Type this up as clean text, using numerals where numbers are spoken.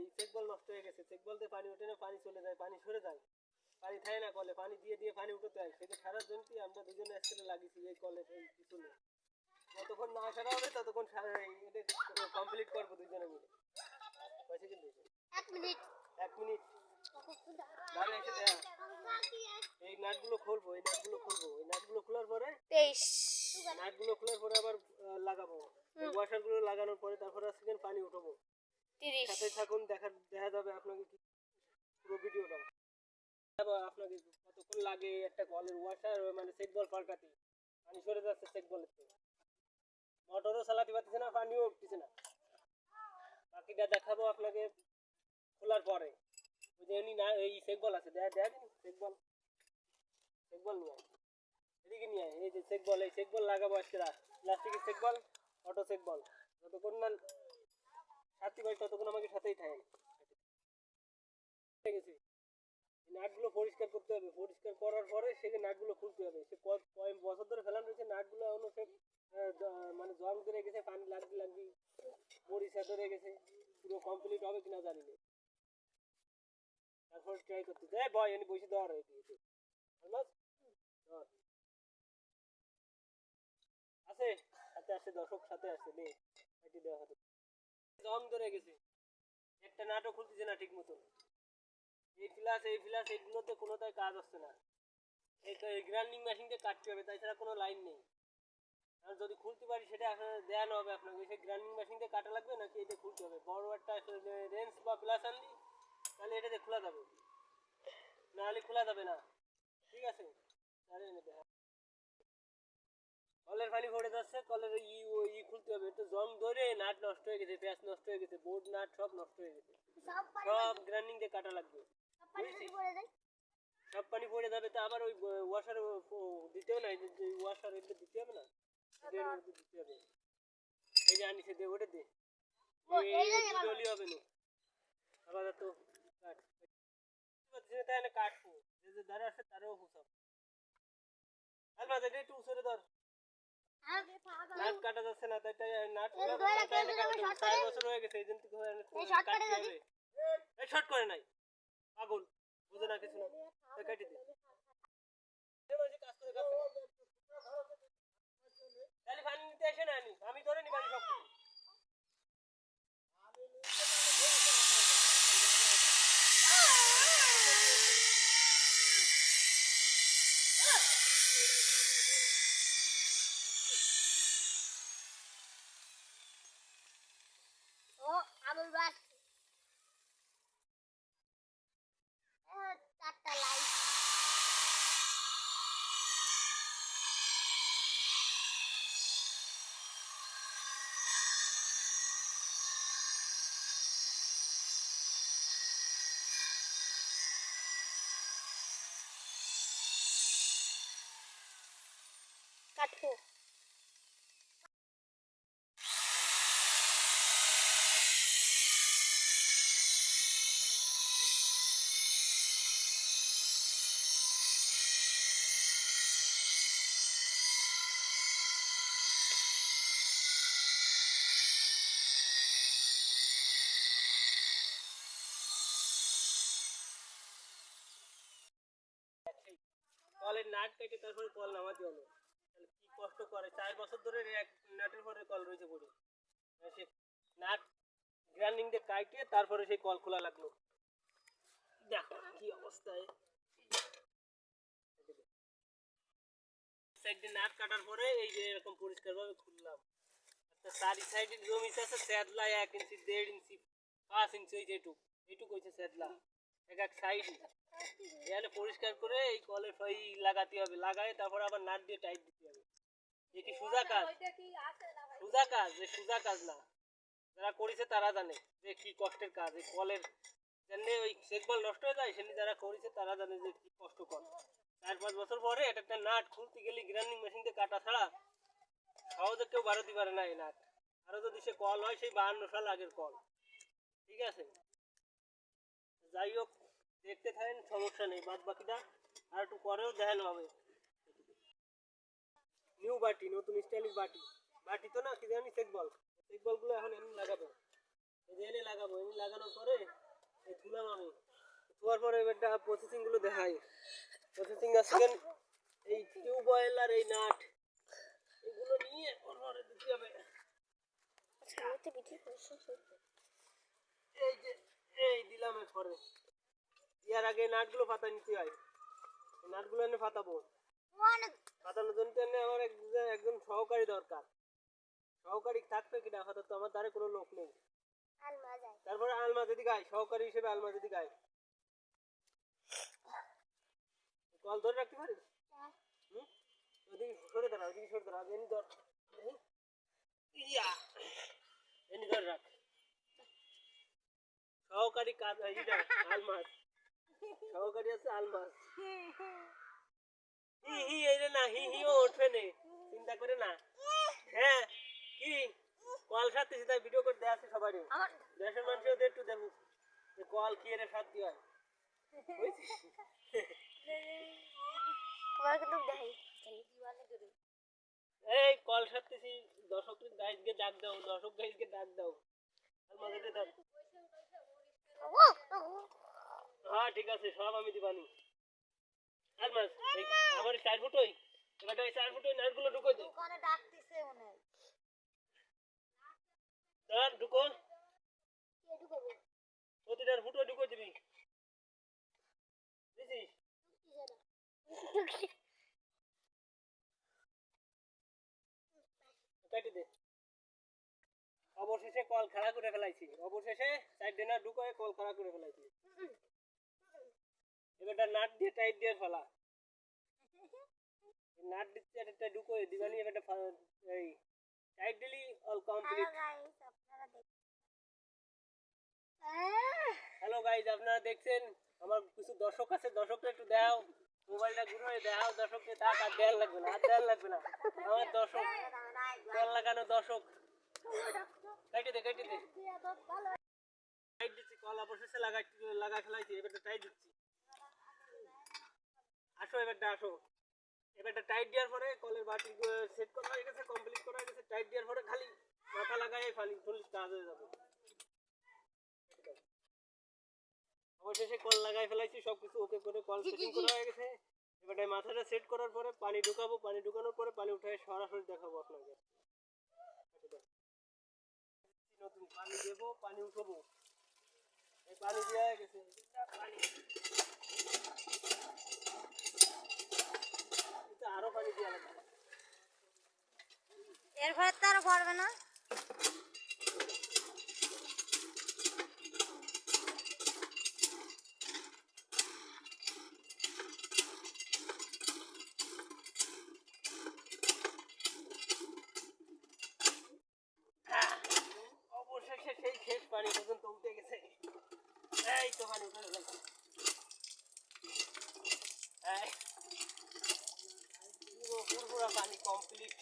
এই চেক বল নষ্ট হয়ে গেছে, চেক বল দিয়ে পানি ওঠে না, পানি চলে যায়, পানি সরে যায়, পানি থাকে না কলে, পানি দিয়ে দিয়ে পানি উঠতে হয়, সেটা সারার জন্য কি আমরা দুজনে একসাথে লাগিয়েছি এই কলের এই পিছনে। যতক্ষণ না সারা হবে ততক্ষণ এটা কমপ্লিট করবো দুজনে মিলে। পয়সা কিন্তু 1 মিনিট 1 মিনিট দাঁড়া এসে দেয়া। এই নাটগুলো খুলবো, এই নাটগুলো খুলবো, এই নাটগুলো খোলার পরে 23 নাটগুলো খোলার পরে আবার লাগাবো, এই ওয়াশারগুলো লাগানোর পরে তারপরে সেকেন্ড পানি উঠাবো। 30 সাথে থাকুন, দেখা যাবে আপনাকে কি পুরো ভিডিওটা। আপনাকে কতক্ষণ লাগে একটা কলের ওয়াশার মানে চেক বল পাল্টাতে, পানি সরে যাচ্ছে চেক বলের থেকে, মোটরও চালাতে পারতেছে না, পানিও উঠতেছে না। বাকিটা দেখাবো আপনাকে খোলার পরে। ওই যে না এই চেক বল আছে, দেখ চেক বল নিয়ে এদিকে নিয়ে এই যে চেক বল, এই চেক বল লাগাবো আজকে প্লাস্টিকের check ball, auto check ball. যতক্ষণ না সাথী ভাই ততক্ষণ আমাকে সাথেই থাকে। ঠিক আছে, নাটগুলো পরিষ্কার করতে হবে, পরিষ্কার করার পরে সেখানে নাটগুলো খুলতে হবে। সে কয়েক বছর ধরে ফেলানো রয়েছে, নাটগুলো এখনো সে মানে জং ধরে গেছে, পানি লাগবি মরিচা ধরে গেছে, পুরো কমপ্লিট হবে কিনা জানি না। তারপর ট্রাই করতে যাই ভয় এনে বসে দেওয়ার আছে সাথে আসছে, দর্শক সাথে আসছে নে এটি দেওয়া হতো, জং ধরে গেছে, একটা নাটও খুলতেছে না ঠিক মতো। এই ফ্লাস এইগুলোতে কোনোটাই কাজ হচ্ছে না। এই গ্রাইন্ডিং মেশিনকে কাটতে হবে, তাছাড়া কোনো লাইন নেই। আর যদি খুলতে পারি সেটা আসলে দেওয়ানো হবে আপনাকে, সেই গ্রাইন্ডিং মেশিন দিয়ে কাটা লাগবে নাকি এটা খুলতে হবে। বড় একটা রেঞ্জ বা প্লাস আনলি তাহলে এটাতে খোলা যাবে, নাহলে খোলা যাবে না। ঠিক আছে, কলের পানি পড়ে যাচ্ছে, কলের ই খুলতে হবে, একটু জং ধরে নাট নষ্ট হয়ে গেছে, প্যাঁচ নষ্ট হয়ে গেছে, বোর্ড নাট সব নষ্ট হয়ে গেছে, সব গ্রাইন্ডিং দিয়ে কাটা লাগবে। সব পানি পড়ে যাবে, তো আবার ওই ওয়াশার দিতেও নাই, ওয়াশার এটা দিতে হবে না, দিতে হবে। এই যে আনিছে দে, ওটা দে, জলি হবে না আবার তো কাটবো, যে ধারে আসে তারও হুসাব আলমা যেটা একটু উচরে ধর, নাট কাটা যাচ্ছে না, তাই নাট 4 বছর হয়ে গেছে, এই জন্য কাটতে হবে। এই শর্ট করে নাই পাগল, বুঝে না কিছু না, কেটে দে তাহলে পানি নিতে এসে না আমি ধরে নি পানি সব কিছু। ও আবুল বাস চারটা লাইট কাটবো। কলের নাট কেটে তারপরে কল নামাতে হলো, তাহলে কি কষ্ট করে, 4 বছর ধরে নাটের পরে কল রয়েছে পড়ে, সে নাট গ্রাইন্ডিং দিয়ে কাটে তারপরে সেই কল খোলা লাগলো। দেখো কি অবস্থায়, সাইডে নাট কাটার পরে এই যে এরকম পরিষ্কার ভাবে খুললাম। আচ্ছা চারি সাইডে জমি আছে সেদলা 1 ইঞ্চি 1.5 ইঞ্চি 5 ইঞ্চি, ওই যেটুক এইটুক হয়েছে সেদলা এক সাইড, এখানে পরিষ্কার করে এই কলের ফাই লাগাতে হবে, লাগাই তারপর আবার নাট দিয়ে টাইট দিতে হবে। এ কি সোজা কাজ? সোজা কাজ, যে সোজা কাজ না, যারা করেছে তারা জানে যে কি কষ্টের কাজ। এই কলের জন্য ওই চেক বল নষ্ট হয়ে যায়, সেটি যারা করেছে তারা জানে যে কি কষ্টকর। 4-5 বছর পরে একটা নাট খুলতে গেলে গ্রাইন্ডিং মেশিন দিয়ে কাটা ছাড়া সহজে কেউ বাড়াতে পারে না এই নাট। আরো যদি সে কল হয় সেই 52 সাল আগের কল। ঠিক আছে, যাই হোক দেখতে থাকেন, সমস্যা নেই, বাদ বাকিটা আর একটু পরেও দেখানো হবে। নিউ বাটি, নতুন স্টাইলিশ বাটি, বাটি তো না কি জানি চেক বল, চেক বলগুলো এখন এমনি লাগাবো, এই যে এনে লাগাবো, লাগানোর পরে এই তুলাম আমি ধোয়ার পরে এবারটা প্রসেসিং গুলো দেখাই প্রসেসিং আছে এই টিউব অয়েল আর এই নাট এগুলো নিয়ে ওর পরে দিতে হবে সামনেতে বিধি পরিষ্কার করতে এই যে এই দিলাম এর পরে ইয়ার আগে নাটগুলো পাতা নিতে হয় এই নাটগুলো এনে পাতাবো অনেক পাতানোর জন্য আমার একজন সহকারী দরকার সহকারী থাকবে কিনা আপাতত আমার দ্বারে কোনো লোক নেই আর মজায় তারপরে আলমা যদি গায় সহকারী হিসেবে আলমা যদি গায় কল ধরে রাখতে পারিস হুম ওদিকে সরে দাঁড়া ওদিকে সরে দাঁড়া এনি ধর ইয়া এনি ধর রাখ সহকারী কাজ এইটা আলমাস সহকারী আছে আলমাস হি হি এই রে না হি হি ও উঠবে নে চিন্তা করে না হ্যাঁ কি কল সাথে তাই ভিডিও করে দেয়া আছে সবাই আমার দেশের মানুষদের একটু দেবো যে কল কি এর সাথে হয় বুঝছিস আমার কিন্তু দেখাই এই কল সাথেছি দর্শকদের গাইজকে ডাক দাও দর্শক গাইজকে ডাক দাও আর মজাতে দাও হ্যাঁ ঠিক আছে সব আমি দিবানি আর মাস এই আমার 4 ফুটই এবারে এই 4 ফুটই নাটগুলো ঢুকো দে ওখানে ডাকতেছে মনে হয় আর ঢুকো কে ঢুকাবো প্রতিটার ফুটো ঢুকো দিবি বুঝছিস কেটে দে অবশেষে কল খাড়া করে ফেলাইছি অবশেষে সাইড ডিনার ঢুকোয় কল খাড়া করে ফেলাইছি এবারটা নাট দিয়ে টাইট দিয়ে ফেলা নাট দিতে একটা ঢুকোয় দিবানি এবারটা এই টাইট দিলি অল কমপ্লিট হ্যালো গাইজ আপনারা দেখছেন আমার কিছু দর্শক আছে দর্শককে একটু দেখাও মোবাইলটা ঘুরে দেখাও দর্শককে তাক আর দেওয়ার লাগবে না আর দেওয়ার লাগবে না আমার দর্শক তেল লাগানো দর্শক কেটে দে টাইট দিচ্ছি কল অবশেষে লাগা ফেলাইছি এবারটা টাইট দিচ্ছি আসো এবারটা টাইট দেওয়ার পরে কলের বাটি সেট করা হয়ে গেছে কমপ্লিট করা হয়ে গেছে টাইট দেওয়ার পরে খালি মাথা লাগাই ফালি ফুল কাজ হয়ে যাবে অবশেষে কল লাগাই ফেলাইছি সবকিছু ওকে করে কল সেটিং করা হয়ে গেছে এবারে মাথাটা সেট করার পরে পানি ঢুকাবো পানি ঢুকানোর পরে পানি উঠায় সরাসরি দেখাবো আপনাকে নতুন পানি দেবো পানি উঠাবো এই পানি দেওয়া হয়ে গেছে পানি আরো পানি দেওয়া লাগবে এরপরে তো আর পড়বে না অবশেষে সেই শেষ পানি পর্যন্ত উঠে গেছে এই তো পানি উঠে গেছে পুরো পানি কমপ্লিট